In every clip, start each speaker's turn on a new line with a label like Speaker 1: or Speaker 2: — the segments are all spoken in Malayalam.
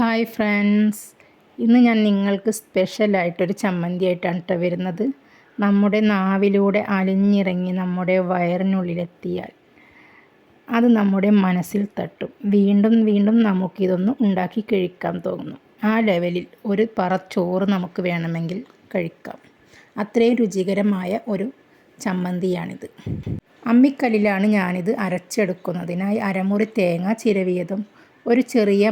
Speaker 1: ഹായ് ഫ്രണ്ട്സ്, ഇന്ന് ഞാൻ നിങ്ങൾക്ക് സ്പെഷ്യലായിട്ടൊരു ചമ്മന്തിയായിട്ടാണ് കേട്ടോ വരുന്നത്. നമ്മുടെ നാവിലൂടെ അലിഞ്ഞിറങ്ങി നമ്മുടെ വയറിനുള്ളിലെത്തിയാൽ അത് നമ്മുടെ മനസ്സിൽ തട്ടും. വീണ്ടും വീണ്ടും നമുക്കിതൊന്ന് ഉണ്ടാക്കി കഴിക്കാൻ തോന്നും. ആ ലെവലിൽ ഒരു പറച്ചോറ് നമുക്ക് വേണമെങ്കിൽ കഴിക്കാം. അത്രയും രുചികരമായ ഒരു ചമ്മന്തിയാണിത്. അമ്മിക്കല്ലിലാണ് ഞാനിത് അരച്ചെടുക്കുന്നതിനായി അരമുറി തേങ്ങ ചിരവിയതും ഒരു ചെറിയ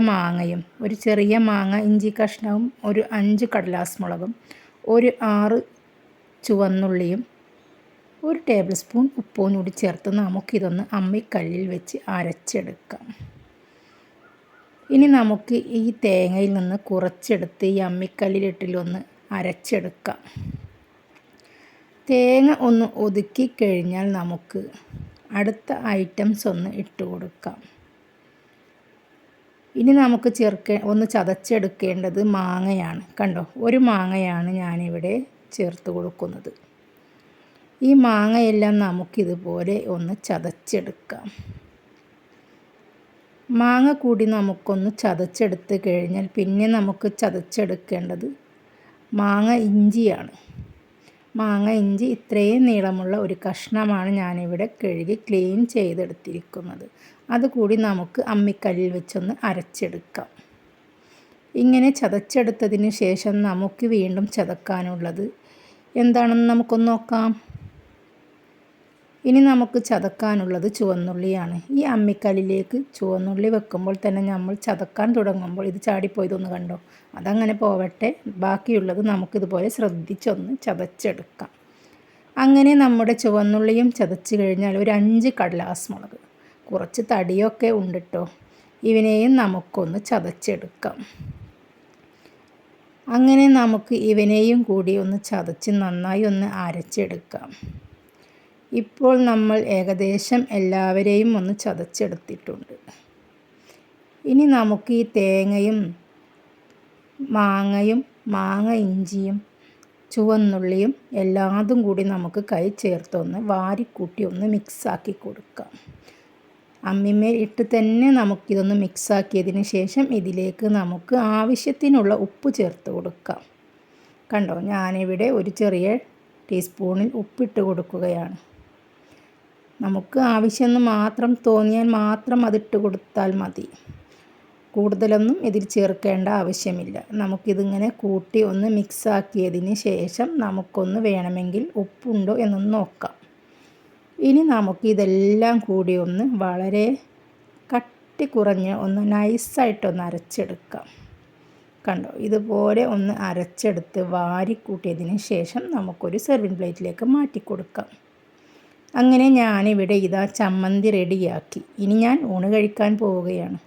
Speaker 1: മാങ്ങ ഇഞ്ചി കഷ്ണവും ഒരു 5 കടലാസ് മുളകും ഒരു 6 ചുവന്നുള്ളിയും 1 ടേബിൾ സ്പൂൺ ഉപ്പും കൂടി ചേർത്ത് നമുക്കിതൊന്ന് അമ്മിക്കല്ലിൽ വെച്ച് അരച്ചെടുക്കാം. ഇനി നമുക്ക് ഈ തേങ്ങയിൽ നിന്ന് കുറച്ചെടുത്ത് ഈ അമ്മിക്കല്ലിലിട്ടിലൊന്ന് അരച്ചെടുക്കാം. തേങ്ങ ഒന്ന് ഒതുക്കി കഴിഞ്ഞാൽ നമുക്ക് അടുത്ത ഐറ്റംസ് ഒന്ന് ഇട്ട് കൊടുക്കാം. ഇനി നമുക്ക് ഒന്ന് ചതച്ചെടുക്കേണ്ടത് മാങ്ങയാണ്. കണ്ടോ, ഒരു മാങ്ങയാണ് ഞാനിവിടെ ചേർത്ത് കൊടുക്കുന്നത്. ഈ മാങ്ങയെല്ലാം നമുക്കിതുപോലെ ഒന്ന് ചതച്ചെടുക്കാം. മാങ്ങ കൂടി നമുക്കൊന്ന് ചതച്ചെടുത്ത് കഴിഞ്ഞാൽ പിന്നെ നമുക്ക് ചതച്ചെടുക്കേണ്ടത് മാങ്ങ ഇഞ്ചിയാണ്. മാങ്ങ ഇഞ്ചി ഇത്രയും നീളമുള്ള ഒരു കഷ്ണമാണ് ഞാനിവിടെ കഴുകി ക്ലീൻ ചെയ്തെടുത്തിരിക്കുന്നത്. അതുകൂടി നമുക്ക് അമ്മിക്കല്ലിൽ വെച്ചൊന്ന് അരച്ചെടുക്കാം. ഇങ്ങനെ ചതച്ചെടുത്തതിന് ശേഷം നമുക്ക് വീണ്ടും ചതക്കാനുള്ളത് എന്താണെന്ന് നമുക്കൊന്ന് നോക്കാം. ഇനി നമുക്ക് ചതക്കാനുള്ളത് ചുവന്നുള്ളിയാണ്. ഈ അമ്മിക്കല്ലിലേക്ക് ചുവന്നുള്ളി വെക്കുമ്പോൾ തന്നെ നമ്മൾ ചതക്കാൻ തുടങ്ങുമ്പോൾ ഇത് ചാടിപ്പോയതൊന്ന് കണ്ടോ, അതങ്ങനെ പോവട്ടെ. ബാക്കിയുള്ളത് നമുക്കിതുപോലെ ശ്രദ്ധിച്ചൊന്ന് ചതച്ചെടുക്കാം. അങ്ങനെ നമ്മുടെ ചുവന്നുള്ളിയും ചതച്ച് കഴിഞ്ഞാൽ ഒരു 5 കടലാസ് മുളക്, കുറച്ച് തടിയൊക്കെ ഉണ്ട് കേട്ടോ, ഇവനെയും നമുക്കൊന്ന് ചതച്ചെടുക്കാം. അങ്ങനെ നമുക്ക് ഇവനെയും കൂടി ഒന്ന് ചതച്ച് നന്നായി ഒന്ന് അരച്ചെടുക്കാം. ഇപ്പോൾ നമ്മൾ ഏകദേശം എല്ലാവരെയും ഒന്ന് ചതച്ചെടുത്തിട്ടുണ്ട്. ഇനി നമുക്ക് ഈ തേങ്ങയും മാങ്ങ ഇഞ്ചിയും ചുവന്നുള്ളിയും എല്ലാതും കൂടി നമുക്ക് കൈ ചേർത്തൊന്ന് വാരിക്കൂട്ടി ഒന്ന് മിക്സാക്കി കൊടുക്കാം. അമ്മിമേൽ ഇട്ട് തന്നെ നമുക്കിതൊന്ന് മിക്സാക്കിയതിന് ശേഷം ഇതിലേക്ക് നമുക്ക് ആവശ്യത്തിനുള്ള ഉപ്പ് ചേർത്ത് കൊടുക്കാം. കണ്ടോ, ഞാനിവിടെ ഒരു ചെറിയ ടീസ്പൂണിൽ ഉപ്പിട്ട് കൊടുക്കുകയാണ്. നമുക്ക് ആവശ്യമെന്ന് മാത്രം തോന്നിയാൽ മാത്രം അതിട്ട് കൊടുത്താൽ മതി. കൂടുതലൊന്നും ഇതിൽ ചേർക്കേണ്ട ആവശ്യമില്ല. നമുക്കിതിങ്ങനെ കൂട്ടി ഒന്ന് മിക്സാക്കിയതിന് ശേഷം നമുക്കൊന്ന് വേണമെങ്കിൽ ഉപ്പുണ്ടോ എന്നൊന്ന് നോക്കാം. ഇനി നമുക്കിതെല്ലാം കൂടി ഒന്ന് വളരെ കട്ടി കുറഞ്ഞ് ഒന്ന് നൈസായിട്ടൊന്ന് അരച്ചെടുക്കാം. കണ്ടോ, ഇതുപോലെ ഒന്ന് അരച്ചെടുത്ത് വാരിക്കൂട്ടിയതിന് ശേഷം നമുക്കൊരു സെർവിങ് പ്ലേറ്റിലേക്ക് മാറ്റി കൊടുക്കാം. അങ്ങനെ ഞാനിവിടെ ഇതാ ചമ്മന്തി റെഡിയാക്കി. ഇനി ഞാൻ ഊണ് കഴിക്കാൻ പോവുകയാണ്.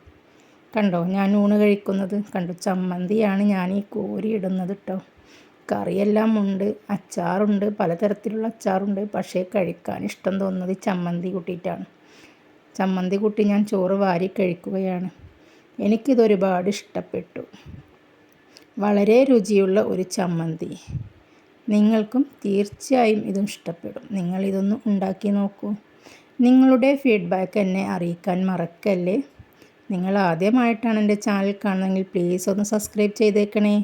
Speaker 1: കണ്ടോ, ഞാൻ ഊണ് കഴിക്കുന്നത് കണ്ടോ, ചമ്മന്തിയാണ് ഞാൻ ഈ കോരിയിടുന്നത് കേട്ടോ. കറിയെല്ലാം ഉണ്ട്, അച്ചാറുണ്ട്, പലതരത്തിലുള്ള അച്ചാറുണ്ട്. പക്ഷേ കഴിക്കാൻ ഇഷ്ടം തോന്നുന്നത് ചമ്മന്തി കൂട്ടിയിട്ടാണ്. ചമ്മന്തി കൂട്ടി ഞാൻ ചോറ് വാരി കഴിക്കുകയാണ്. എനിക്കിതൊരുപാട് ഇഷ്ടപ്പെട്ടു. വളരെ രുചിയുള്ള ഒരു ചമ്മന്തി. നിങ്ങൾക്കും തീർച്ചയായും ഇതും ഇഷ്ടപ്പെടും. നിങ്ങളിതൊന്ന് ഉണ്ടാക്കി നോക്കൂ. നിങ്ങളുടെ ഫീഡ്ബാക്ക് എന്നെ അറിയിക്കാൻ മറക്കല്ലേ. നിങ്ങൾ ആദ്യമായിട്ടാണ് എൻ്റെ ചാനൽ കാണുന്നതെങ്കിൽ പ്ലീസ് ഒന്ന് സബ്സ്ക്രൈബ് ചെയ്തേക്കണേ.